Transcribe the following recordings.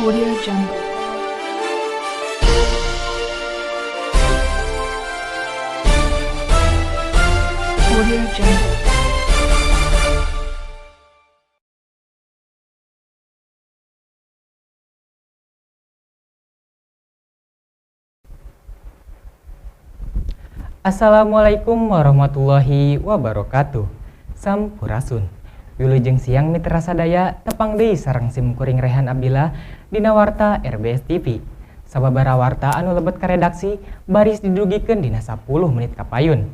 Audio Jungle. Audio Jungle. Assalamualaikum warahmatullahi wabarakatuh. Sampurasun. Wilujeng siang mitra sadaya tepang deui sareng simkuring Rehan Abdillah dina warta RBS TV. Sababaraha warta anu lebet ka redaksi baris didugikeun dina 10 menit kapayun.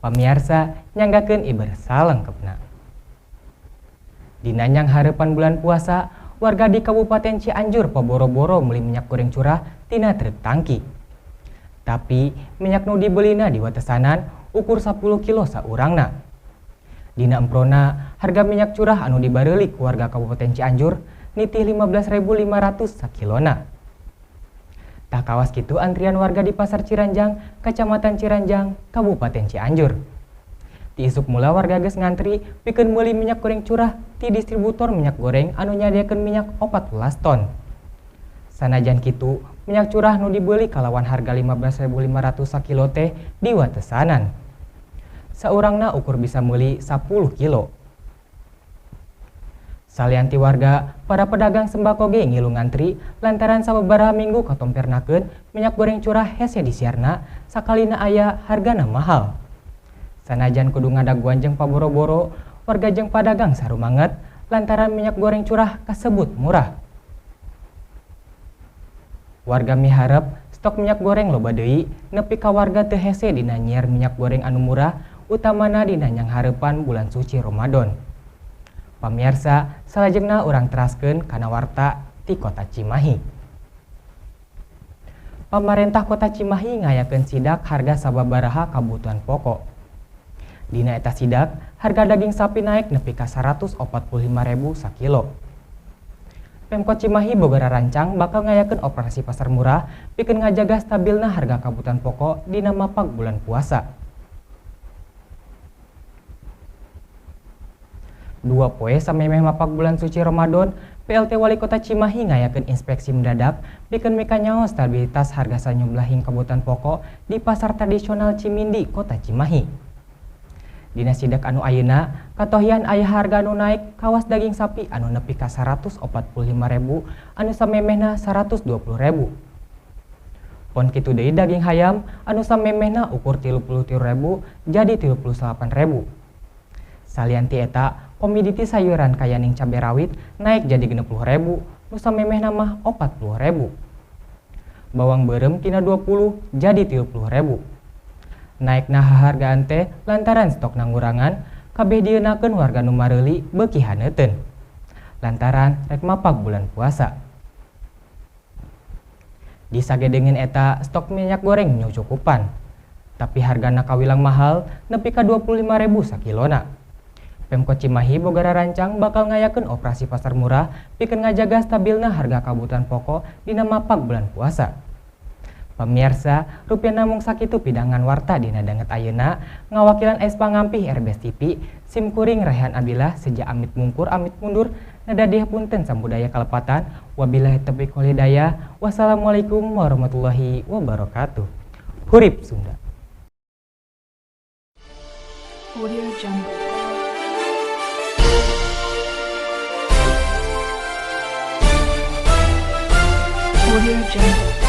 Pamiarsa nyanggakeun iber salengkepna. Dina nyang hareupan bulan puasa, warga di Kabupaten Cianjur paboro-boro meuli minyak goreng curah tina truk tangki. Tapi minyak nu dibelina di watesanan ukur 10 kilo saurangna. Dina emprona harga minyak curah anu dibareuli ku warga Kabupaten Cianjur nitih 15.500 sakilona. Tah kawas kitu antrian warga di Pasar Ciranjang, Kecamatan Ciranjang, Kabupaten Cianjur. Ti isuk mula warga geus ngantri pikeun meuli minyak goreng curah ti distributor minyak goreng anu nyadiakeun minyak 14 ton. Sanajan kitu, minyak curah nu dibeuli kalawan harga 15.500 sakilo teh di watesanan. Saurangna ukur bisa meuli 10 kilo. Salianti warga, para pedagang sembako ge ngilu ngantri lantaran sababaraha minggu katompernakeun minyak goreng curah hese disiarna sakalina aya hargana mahal. Sanajan kudu ngadaguan jeung paboro-boro, warga jeung padagang sarumanget lantaran minyak goreng curah kasebut murah. Warga miharep stok minyak goreng loba deui nepi ka warga teu hese dina nyiar minyak goreng anu murah utamana dina nyang hareupan bulan suci Ramadan. Pamirsa, salajengna urang teraskeun kana warta ti Kota Cimahi. Pamarentah Kota Cimahi ngayakeun sidak harga sababaraha kabutuhan pokok. Dina eta sidak, harga daging sapi naik nepi ka 145.000 sakilo. Pemkot Cimahi boga rancang bakal ngayakeun operasi pasar murah pikeun ngajaga stabilna harga kabutuhan pokok dina mapag bulan puasa. 2 poe samemeh mapag bulan suci Ramadan, PLT Wali Kota Cimahi ngayakeun inspeksi mendadak pikeun mika nyaho stabilitas harga sanyumlahing kabutuhan pokok di pasar tradisional Cimindi, Kota Cimahi. Dina sidak anu ayeuna, katohian aya harga anu naik kawas daging sapi anu nepi ka 145.000 anu samemehna 120.000. Pon kitu deui daging hayam anu samemehna ukur 33.000 jadi 38.000. Salianti eta, komoditi sayuran kayaning cabe rawit naik jadi 60.000, nu samemehna mah 40.000. Bawang beureum tina 20 jadi 30.000. Naikna hargaan teh lantaran stok nangurangan, kabeh dieunakeun warga nu mareuli beuki haneuteun. Lantaran rek mapag bulan puasa. Di sagedengeun eta stok minyak goreng nyucukupan. Tapi hargana kawilang mahal nepi ka 25.000 sakilona. Pemkot Cimahi boga rancang bakal ngayakeun operasi pasar murah pikeun ngajaga stabilna harga kabutuhan pokok dina mapag bulan puasa. Pamirsa, rupiah namung sakitu pidangan warta dina danget ayeuna, ngawakilan AS Pangampih RBS TV, simkuring Rehan Abdillah sejak amit mungkur amit mundur, nadadiah punten sambudaya kalepatan, wabillahi taufiq wal hidayah, wassalamualaikum warahmatullahi wabarakatuh. Hurip Sunda. Audio Jungle. Audio Jungle.